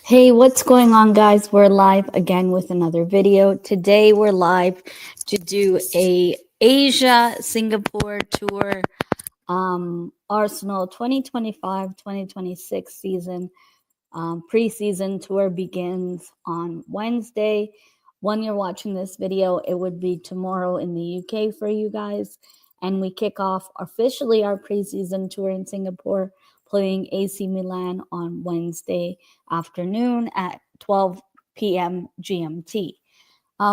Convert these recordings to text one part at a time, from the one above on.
Hey, what's going on, guys? We're live again with another video. Today we're live to do a Asia Singapore tour, Arsenal 2025-2026 season. Preseason tour begins on Wednesday. When you're watching this video, it would be tomorrow in the UK for you guys. And we kick off officially our preseason tour in Singapore, playing AC Milan on Wednesday afternoon at 12 p.m. GMT.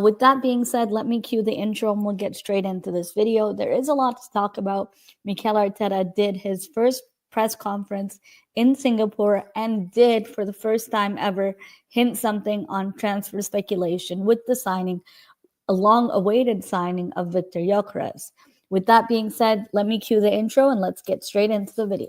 With that being said, let me cue the intro and we'll get straight into this video. There is a lot to talk about. Mikel Arteta did his first press conference in Singapore and did, for the first time ever, hint something on transfer speculation with the signing, a long-awaited signing of Victor Gyökeres. With that being said, let me cue the intro and let's get straight into the video.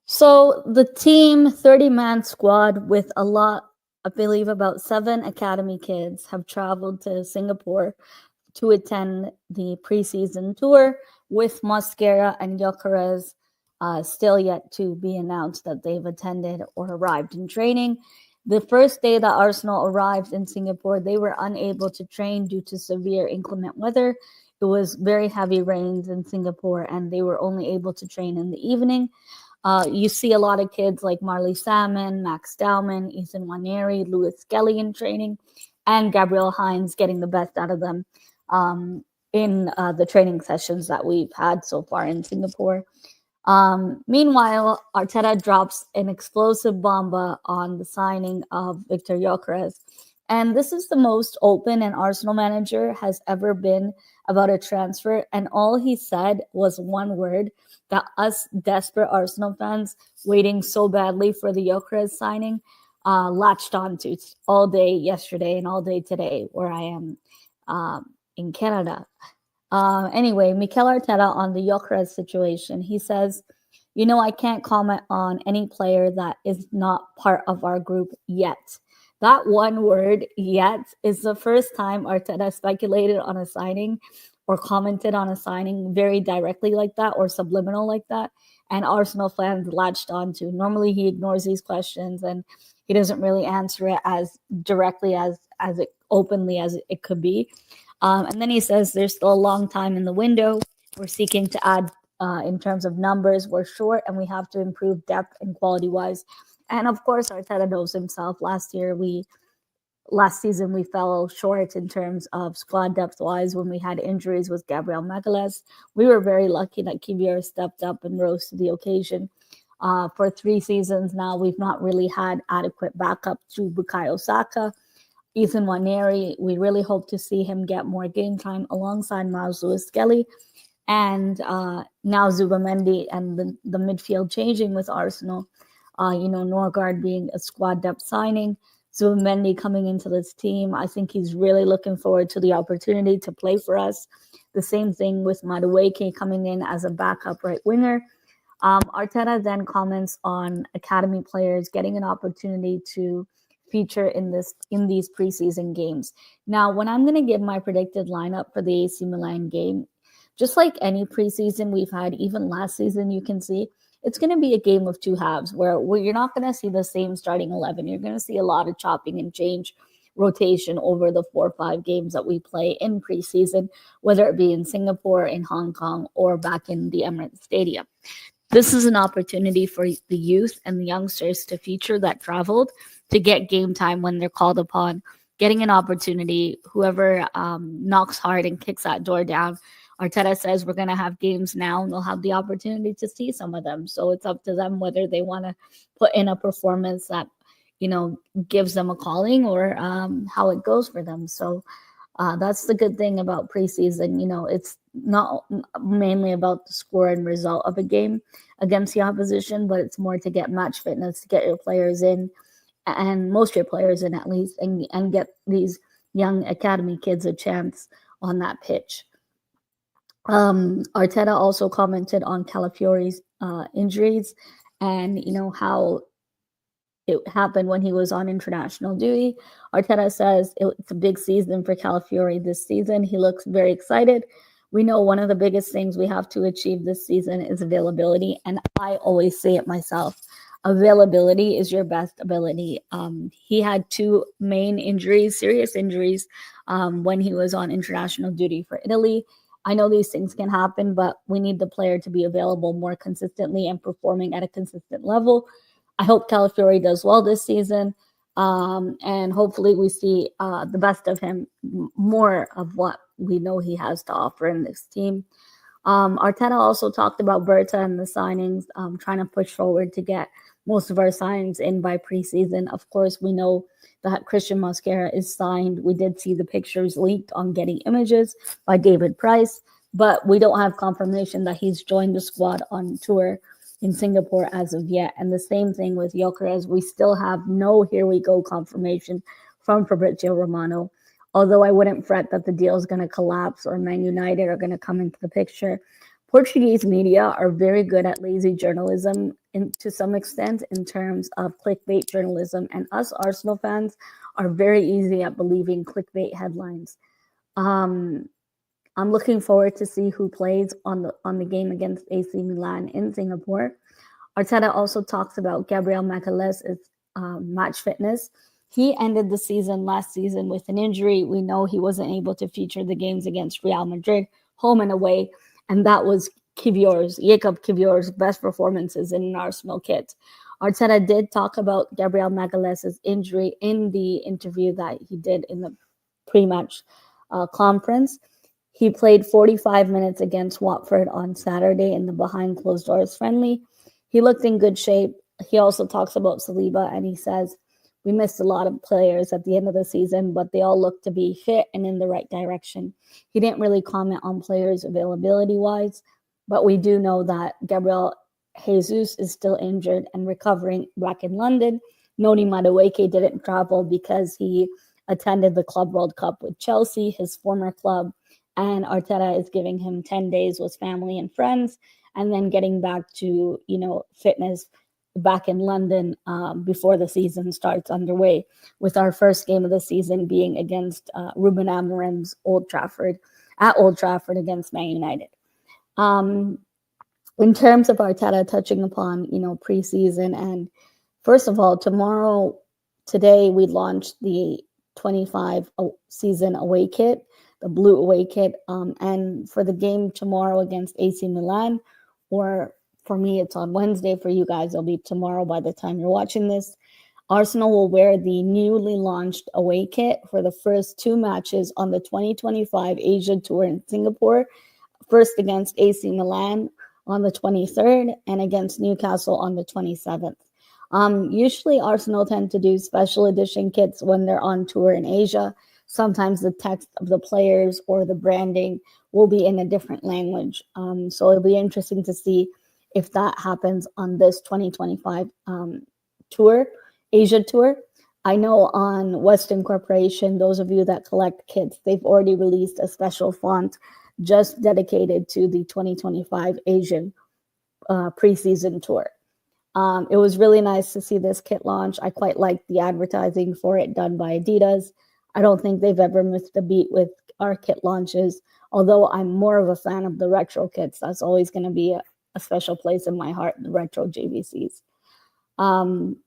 So the team, 30-man squad with a lot, I believe about 7 academy kids, have traveled to Singapore to attend the preseason tour, with Mosquera and Gyökeres still yet to be announced that they've attended or arrived in training. The first day that Arsenal arrived in Singapore, they were unable to train due to severe inclement weather. It was very heavy rains in Singapore, and they were only able to train in the evening. You see a lot of kids like Marley Salmon, Max Dowman, Ethan Waneri, Lewis Skelly in training, and Gabriel Hines getting the best out of them in the training sessions that we've had so far in Singapore. Meanwhile, Arteta drops an explosive bomba on the signing of Victor Gyökeres. And this is the most open an Arsenal manager has ever been about a transfer. And all he said was one word that us desperate Arsenal fans waiting so badly for the Gyökeres signing latched onto all day yesterday and all day today, where I am in Canada. Anyway, Mikel Arteta on the Gyökeres situation, he says, I can't comment on any player that is not part of our group yet. That one word, yet, is the first time Arteta speculated on a signing or commented on a signing very directly like that or subliminal like that. And Arsenal fans latched onto. Normally he ignores these questions and he doesn't really answer it as directly as it openly as it could be. And then he says there's still a long time in the window. We're seeking to add in terms of numbers. We're short and we have to improve depth and quality wise. And of course, Arteta knows himself. Last season, we fell short in terms of squad depth-wise when we had injuries with Gabriel Magalhaes. We were very lucky that Kivior stepped up and rose to the occasion. For 3 seasons now, we've not really had adequate backup to Bukayo Saka. Ethan Waneri, we really hope to see him get more game time alongside Miles Lewis-Skelly. And now Zubamendi and the midfield changing with Arsenal. Norgard being a squad depth signing, Zubamendi coming into this team. I think he's really looking forward to the opportunity to play for us. The same thing with Madueke coming in as a backup right winger. Arteta then comments on academy players getting an opportunity to feature in these preseason games. Now, when I'm going to give my predicted lineup for the AC Milan game, just like any preseason we've had, even last season, you can see it's going to be a game of 2 halves where you're not going to see the same starting 11. You're going to see a lot of chopping and change rotation over the 4 or 5 games that we play in preseason, whether it be in Singapore, in Hong Kong, or back in the Emirates Stadium. This is an opportunity for the youth and the youngsters to feature that traveled to get game time when they're called upon, getting an opportunity. Whoever knocks hard and kicks that door down, Arteta says we're going to have games now and they'll have the opportunity to see some of them. So it's up to them whether they want to put in a performance that, gives them a calling or how it goes for them. So that's the good thing about preseason. It's not mainly about the score and result of a game against the opposition, but it's more to get match fitness, to get your players in, and most of your players in at least, and get these young academy kids a chance on that pitch. Arteta also commented on Calafiori's injuries and how it happened when he was on international duty. Arteta says it's a big season for Calafiori this season. He looks very excited. We know one of the biggest things we have to achieve this season is availability. And I always say it myself, availability is your best ability. He had two main injuries, serious injuries, when he was on international duty for Italy. I know these things can happen, but we need the player to be available more consistently and performing at a consistent level. I hope Calafiori does well this season, and hopefully we see the best of him, more of what we know he has to offer in this team. Arteta also talked about Berta and the signings, trying to push forward to get most of our signings in by preseason. Of course, we know that Christian Mosquera is signed. We did see the pictures leaked on Getty Images by David Price, but we don't have confirmation that he's joined the squad on tour in Singapore as of yet. And the same thing with Gyökeres. We still have no here we go confirmation from Fabrizio Romano. Although I wouldn't fret that the deal is going to collapse or Man United are going to come into the picture. Portuguese media are very good at lazy journalism to some extent in terms of clickbait journalism, and us Arsenal fans are very easy at believing clickbait headlines. I'm looking forward to see who plays on the game against AC Milan in Singapore. Arteta also talks about Gabriel Magalhaes' match fitness. He ended the season last season with an injury. We know he wasn't able to feature the games against Real Madrid, home and away, and that was Jacob Kivior's best performances in an Arsenal kit. Arteta did talk about Gabriel Magalhaes' injury in the interview that he did in the pre-match conference. He played 45 minutes against Watford on Saturday in the behind closed doors friendly. He looked in good shape. He also talks about Saliba, and he says, we missed a lot of players at the end of the season, but they all look to be fit and in the right direction. He didn't really comment on players availability-wise, but we do know that Gabriel Jesus is still injured and recovering back in London. Noni Madueke didn't travel because he attended the Club World Cup with Chelsea, his former club, and Arteta is giving him 10 days with family and friends and then getting back to, fitness back in London before the season starts underway, with our first game of the season being against Ruben Amorim's Old Trafford against Man United. In terms of Arteta touching upon, preseason, and first of all, today we launched the 25 season away kit, the blue away kit, and for the game tomorrow against AC Milan, or for me, it's on Wednesday. For you guys, it'll be tomorrow by the time you're watching this. Arsenal will wear the newly launched away kit for the first two matches on the 2025 Asia Tour in Singapore, first against AC Milan on the 23rd and against Newcastle on the 27th. Usually, Arsenal tend to do special edition kits when they're on tour in Asia. Sometimes the text of the players or the branding will be in a different language. So it'll be interesting to see if that happens on this 2025 tour, Asia tour. I know on Western Corporation, those of you that collect kits, they've already released a special font just dedicated to the 2025 Asian preseason tour. It was really nice to see this kit launch. I quite liked the advertising for it done by Adidas. I don't think they've ever missed a beat with our kit launches, although I'm more of a fan of the retro kits. That's always going to be a special place in my heart, the retro JVCs. I'm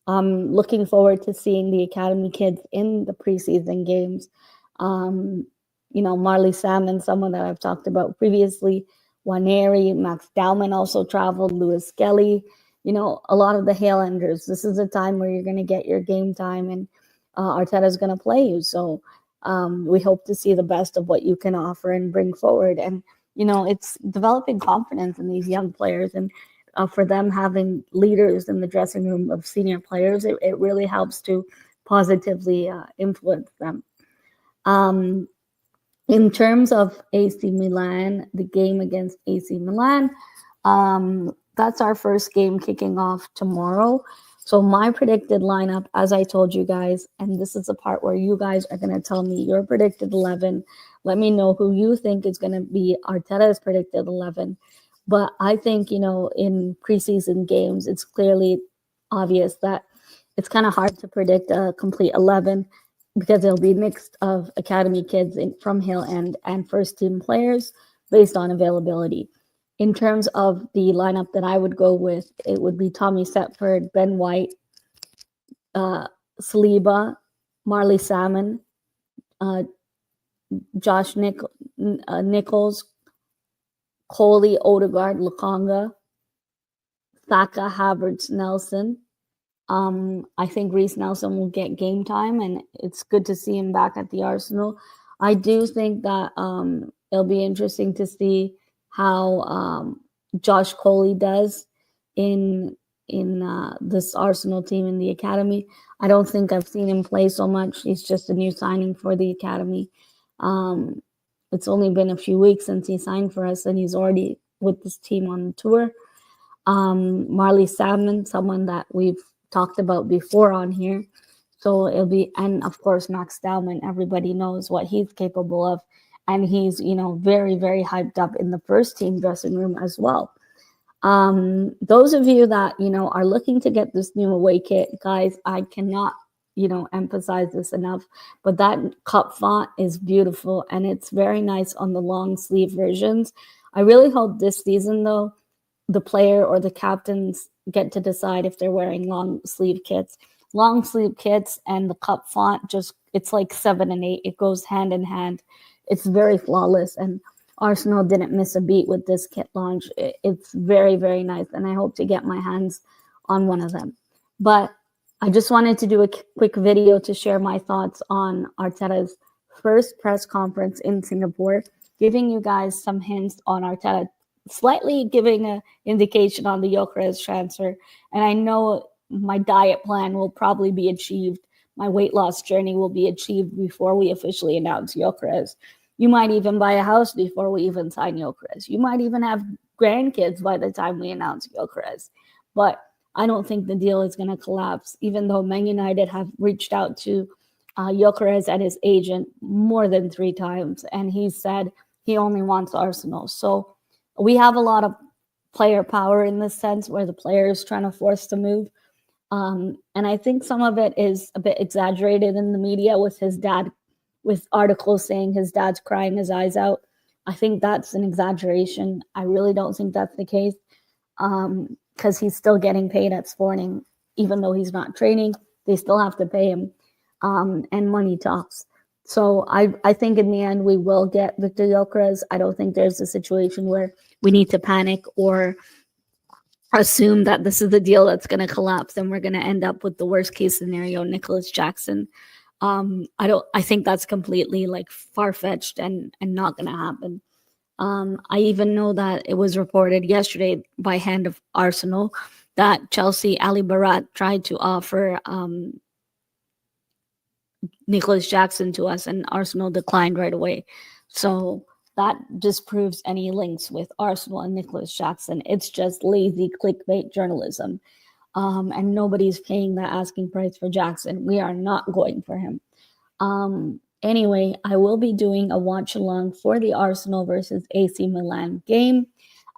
looking forward to seeing the Academy kids in the preseason games. Marley Salmon, someone that I've talked about previously, Waneri, Max Dowman also traveled, Lewis Kelly, a lot of the Highlanders. This is a time where you're going to get your game time, and Arteta's going to play you. So we hope to see the best of what you can offer and bring forward. And it's developing confidence in these young players, and for them having leaders in the dressing room of senior players, it really helps to positively influence them. In terms of AC Milan, the game against AC Milan, that's our first game kicking off tomorrow. So my predicted lineup, as I told you guys, and this is the part where you guys are going to tell me your predicted 11. Let me know who you think is going to be Arteta's predicted 11. But I think, in preseason games, it's clearly obvious that it's kind of hard to predict a complete 11 because it'll be mixed of academy kids from Hill and first team players based on availability. In terms of the lineup that I would go with, it would be Tommy Setford, Ben White, Saliba, Marley Salmon, uh, Nichols, Coley, Odegaard, Lukonga, Saka, Havertz, Nelson. I think Reece Nelson will get game time, and it's good to see him back at the Arsenal. I do think that it'll be interesting to see how Josh Coley does in this Arsenal team in the academy. I don't think I've seen him play so much. He's just a new signing for the academy. It's only been a few weeks since he signed for us, and he's already with this team on the tour. Marley Salmon, someone that we've talked about before on here. So it'll be, and of course, Max Dowman, everybody knows what he's capable of. And he's, very, very hyped up in the first team dressing room as well. Those of you that, are looking to get this new away kit, guys, I cannot, emphasize this enough, but that cup font is beautiful and it's very nice on the long sleeve versions. I really hope this season, though, the player or the captains get to decide if they're wearing long sleeve kits. Long sleeve kits and the cup font, it's like 7 and 8. It goes hand in hand. It's very flawless, and Arsenal didn't miss a beat with this kit launch. It's very, very nice, and I hope to get my hands on one of them. But I just wanted to do a quick video to share my thoughts on Arteta's first press conference in Singapore, giving you guys some hints on Arteta, slightly giving an indication on the Gyökeres transfer. And I know my diet plan will probably be achieved. My weight loss journey will be achieved before we officially announce Gyökeres. You might even buy a house before we even sign Gyökeres. You might even have grandkids by the time we announce Gyökeres. But I don't think the deal is going to collapse, even though Man United have reached out to Gyökeres and his agent more than 3 times, and he said he only wants Arsenal. So we have a lot of player power in this sense, where the player is trying to force the move. And I think some of it is a bit exaggerated in the media with his dad, with articles saying his dad's crying his eyes out. I think that's an exaggeration. I really don't think that's the case, because he's still getting paid at Sporting. Even though he's not training, they still have to pay him, and money talks. So I think in the end we will get Victor Gyökeres. I don't think there's a situation where we need to panic or assume that this is the deal that's going to collapse and we're going to end up with the worst case scenario, Nicholas Jackson. I think that's completely far-fetched and not going to happen. I even know that it was reported yesterday by Hand of Arsenal that Chelsea Ali Barat tried to offer Nicholas Jackson to us, and Arsenal declined right away. So that just proves any links with Arsenal and Nicholas Jackson. It's just lazy clickbait journalism. And nobody's paying that asking price for Jackson. We are not going for him. Anyway, I will be doing a watch along for the Arsenal versus AC Milan game.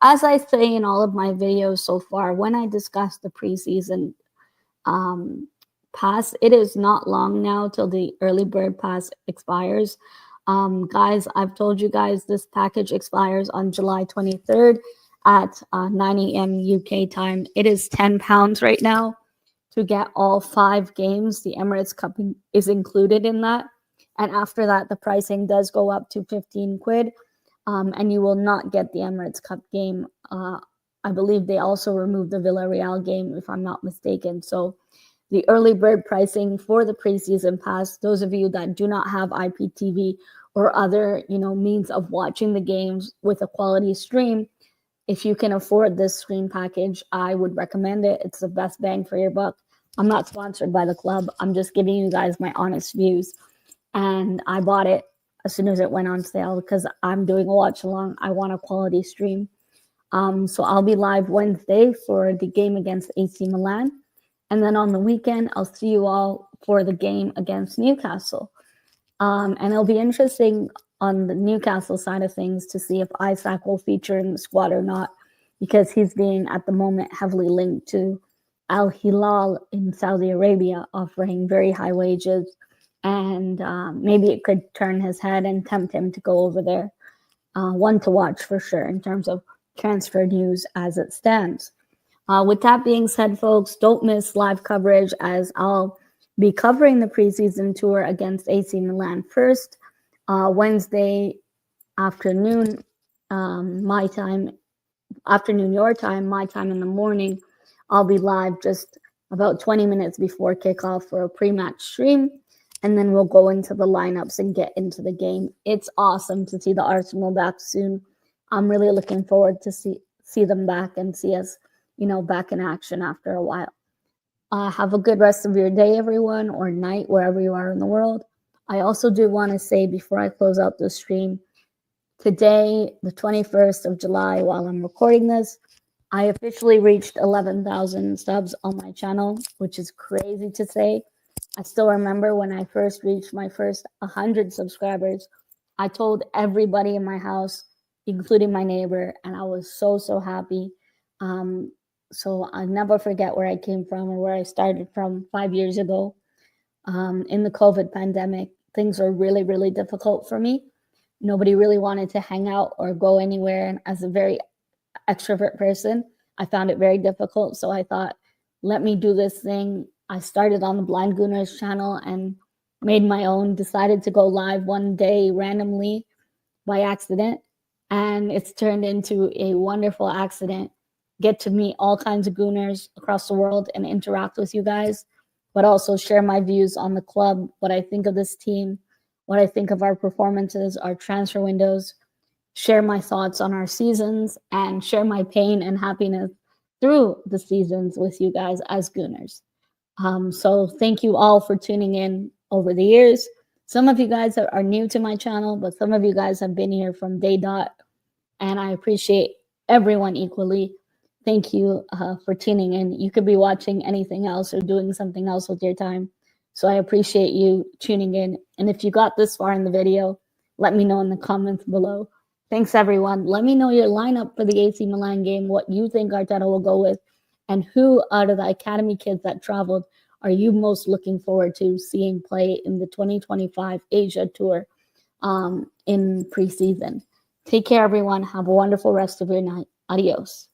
As I say in all of my videos so far, when I discuss the preseason pass, it is not long now till the early bird pass expires. Guys, I've told you guys this package expires on July 23rd at 9 a.m. UK time. It is £10 right now to get all 5 games. The Emirates Cup is included in that. And after that, the pricing does go up to 15 quid. And you will not get the Emirates Cup game. I believe they also removed the Villarreal game, if I'm not mistaken. So the early bird pricing for the preseason pass, those of you that do not have IPTV or other, means of watching the games with a quality stream, if you can afford this stream package, I would recommend it. It's the best bang for your buck. I'm not sponsored by the club. I'm just giving you guys my honest views. And I bought it as soon as it went on sale because I'm doing a watch along. I want a quality stream. So I'll be live Wednesday for the game against AC Milan. And then on the weekend, I'll see you all for the game against Newcastle. And it'll be interesting on the Newcastle side of things to see if Isaac will feature in the squad or not, because he's being at the moment heavily linked to Al Hilal in Saudi Arabia offering very high wages, and maybe it could turn his head and tempt him to go over there. One to watch for sure in terms of transfer news as it stands. With that being said, folks, don't miss live coverage as I'll be covering the preseason tour against AC Milan first, Wednesday afternoon, my time, afternoon your time, my time in the morning. I'll be live just about 20 minutes before kickoff for a pre-match stream, and then we'll go into the lineups and get into the game. It's awesome to see the Arsenal back soon. I'm really looking forward to see them back and see us, back in action after a while. Have a good rest of your day, everyone, or night, wherever you are in the world. I also do want to say before I close out the stream, today, the 21st of July, while I'm recording this, I officially reached 11,000 subs on my channel, which is crazy to say. I still remember when I first reached my first 100 subscribers, I told everybody in my house, including my neighbor, and I was so, so happy. So I'll never forget where I came from or where I started from 5 years ago. In the COVID pandemic, things were really, really difficult for me. Nobody really wanted to hang out or go anywhere. And as a very extrovert person, I found it very difficult. So I thought, let me do this thing. I started on the Blind Gooners channel and made my own, decided to go live one day randomly by accident. And it's turned into a wonderful accident. Get to meet all kinds of Gooners across the world and interact with you guys, but also share my views on the club, what I think of this team, what I think of our performances, our transfer windows, share my thoughts on our seasons, and share my pain and happiness through the seasons with you guys as Gooners. So thank you all for tuning in over the years. Some of you guys are new to my channel, but some of you guys have been here from day dot, and I appreciate everyone equally. Thank you for tuning in. You could be watching anything else or doing something else with your time. So I appreciate you tuning in. And if you got this far in the video, let me know in the comments below. Thanks, everyone. Let me know your lineup for the AC Milan game, what you think Arteta will go with, and who out of the academy kids that traveled are you most looking forward to seeing play in the 2025 Asia Tour in preseason. Take care, everyone. Have a wonderful rest of your night. Adios.